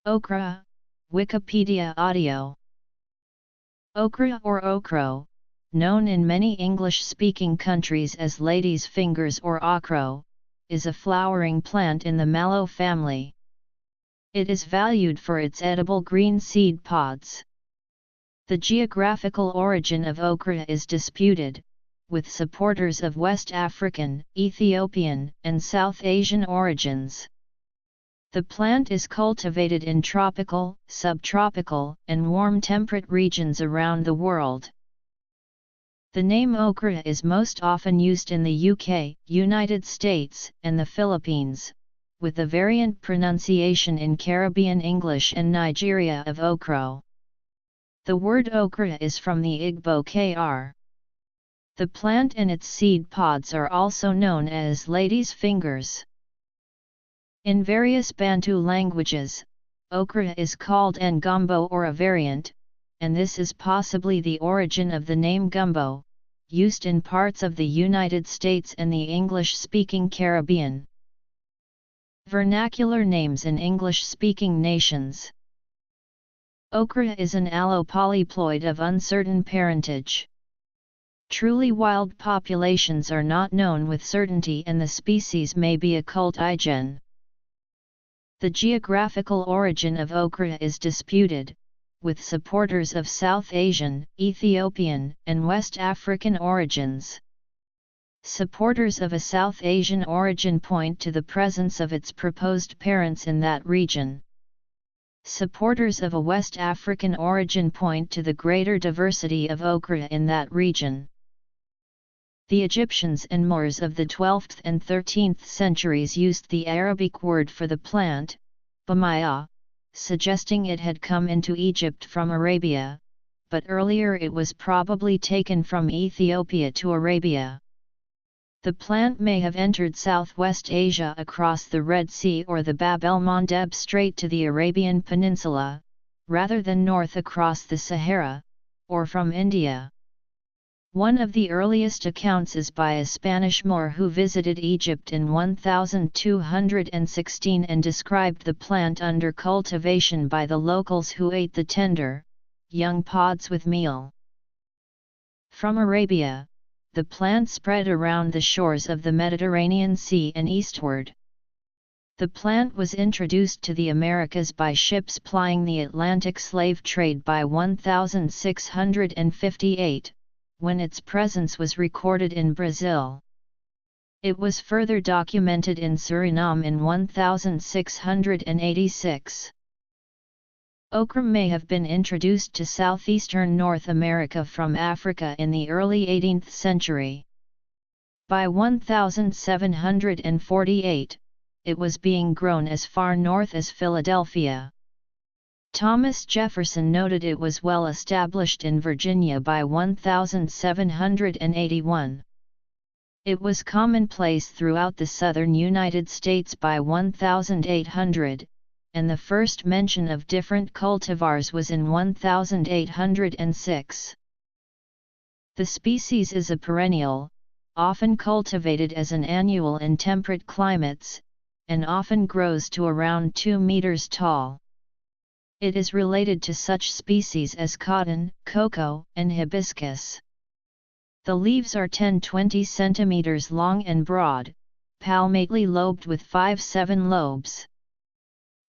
Okra, Wikipedia audio. Okra or okro, known in many English-speaking countries as lady's fingers or okro, is a flowering plant in the mallow family. It is valued for its edible green seed pods. The geographical origin of okra is disputed, with supporters of West African, Ethiopian, and South Asian origins. The plant is cultivated in tropical, subtropical, and warm temperate regions around the world. The name okra is most often used in the UK, United States, and the Philippines, with the variant pronunciation in Caribbean English and Nigeria of okro. The word okra is from the Igbo kr. The plant and its seed pods are also known as lady's fingers. In various Bantu languages, okra is called ngumbo or a variant, and this is possibly the origin of the name gumbo, used in parts of the United States and the English-speaking Caribbean. Vernacular names in English-speaking nations. Okra is an allopolyploid of uncertain parentage. Truly wild populations are not known with certainty and the species may be occult igen. The geographical origin of okra is disputed, with supporters of South Asian, Ethiopian, and West African origins. Supporters of a South Asian origin point to the presence of its proposed parents in that region. Supporters of a West African origin point to the greater diversity of okra in that region. The Egyptians and Moors of the 12th and 13th centuries used the Arabic word for the plant, bamia, suggesting it had come into Egypt from Arabia, but earlier it was probably taken from Ethiopia to Arabia. The plant may have entered Southwest Asia across the Red Sea or the Bab el-Mandeb Strait to the Arabian Peninsula, rather than north across the Sahara, or from India. One of the earliest accounts is by a Spanish Moor who visited Egypt in 1216 and described the plant under cultivation by the locals who ate the tender, young pods with meal. From Arabia, the plant spread around the shores of the Mediterranean Sea and eastward. The plant was introduced to the Americas by ships plying the Atlantic slave trade by 1658. When its presence was recorded in Brazil. It was further documented in Suriname in 1686. Okra may have been introduced to southeastern North America from Africa in the early 18th century. By 1748, it was being grown as far north as Philadelphia. Thomas Jefferson noted it was well established in Virginia by 1781. It was commonplace throughout the southern United States by 1800, and the first mention of different cultivars was in 1806. The species is a perennial, often cultivated as an annual in temperate climates, and often grows to around 2 meters tall. It is related to such species as cotton, cocoa, and hibiscus. The leaves are 10–20 cm long and broad, palmately lobed with 5–7 lobes.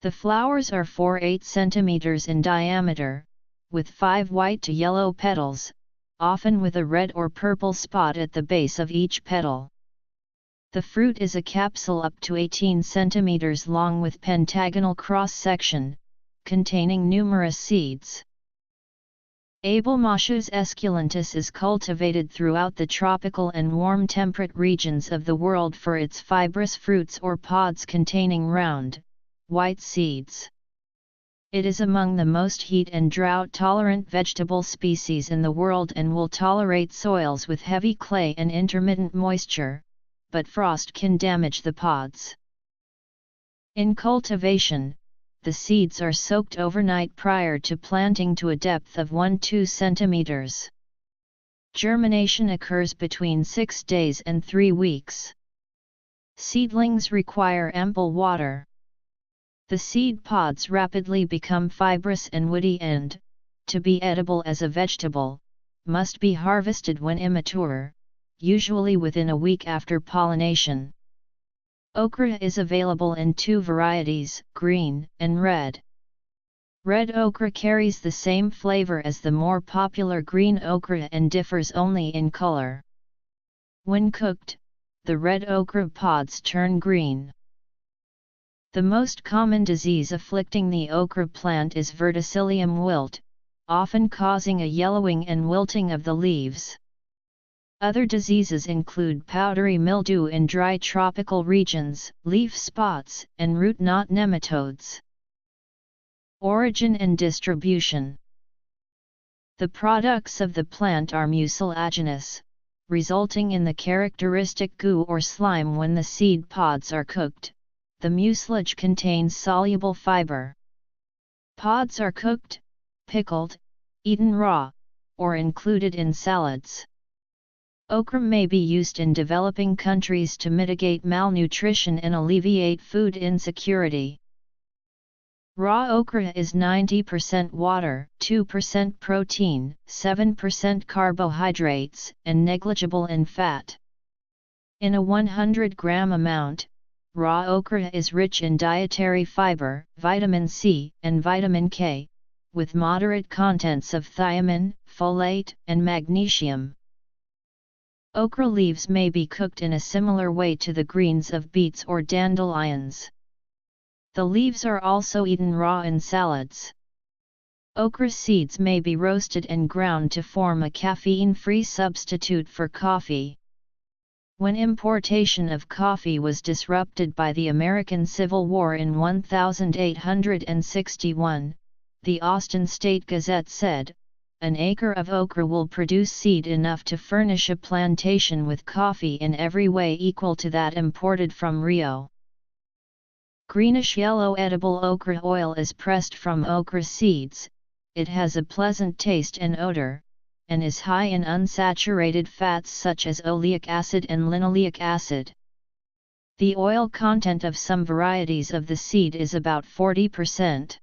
The flowers are 4–8 cm in diameter, with 5 white to yellow petals, often with a red or purple spot at the base of each petal. The fruit is a capsule up to 18 cm long with pentagonal cross-section, containing numerous seeds. Abelmoschus esculentus is cultivated throughout the tropical and warm temperate regions of the world for its fibrous fruits or pods containing round, white seeds. It is among the most heat and drought-tolerant vegetable species in the world and will tolerate soils with heavy clay and intermittent moisture, but frost can damage the pods. In cultivation, the seeds are soaked overnight prior to planting to a depth of 1–2 cm. Germination occurs between 6 days and 3 weeks. Seedlings require ample water. The seed pods rapidly become fibrous and woody and, to be edible as a vegetable, must be harvested when immature, usually within a week after pollination. Okra is available in two varieties, green and red. Red okra carries the same flavor as the more popular green okra and differs only in color. When cooked, the red okra pods turn green. The most common disease afflicting the okra plant is verticillium wilt, often causing a yellowing and wilting of the leaves. Other diseases include powdery mildew in dry tropical regions, leaf spots, and root knot nematodes. Origin and distribution. The products of the plant are mucilaginous, resulting in the characteristic goo or slime when the seed pods are cooked. The mucilage contains soluble fiber. Pods are cooked, pickled, eaten raw, or included in salads. Okra may be used in developing countries to mitigate malnutrition and alleviate food insecurity. Raw okra is 90% water, 2% protein, 7% carbohydrates, and negligible in fat. In a 100-gram amount, raw okra is rich in dietary fiber, vitamin C, and vitamin K, with moderate contents of thiamine, folate, and magnesium. Okra leaves may be cooked in a similar way to the greens of beets or dandelions. The leaves are also eaten raw in salads. Okra seeds may be roasted and ground to form a caffeine-free substitute for coffee. When importation of coffee was disrupted by the American Civil War in 1861, the Austin State Gazette said, "An acre of okra will produce seed enough to furnish a plantation with coffee in every way equal to that imported from Rio." Greenish-yellow edible okra oil is pressed from okra seeds. It has a pleasant taste and odor, and is high in unsaturated fats such as oleic acid and linoleic acid. The oil content of some varieties of the seed is about 40%.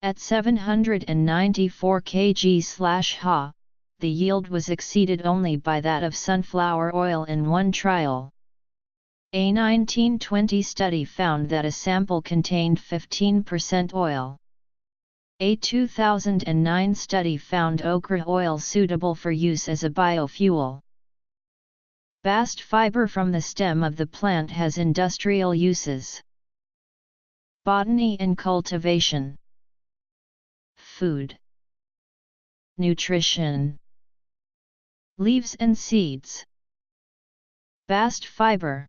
At 794 kg/ha, the yield was exceeded only by that of sunflower oil in one trial. A 1920 study found that a sample contained 15% oil. A 2009 study found okra oil suitable for use as a biofuel. Bast fiber from the stem of the plant has industrial uses. Botany and cultivation. Food. Nutrition. Leaves and seeds. Bast fiber.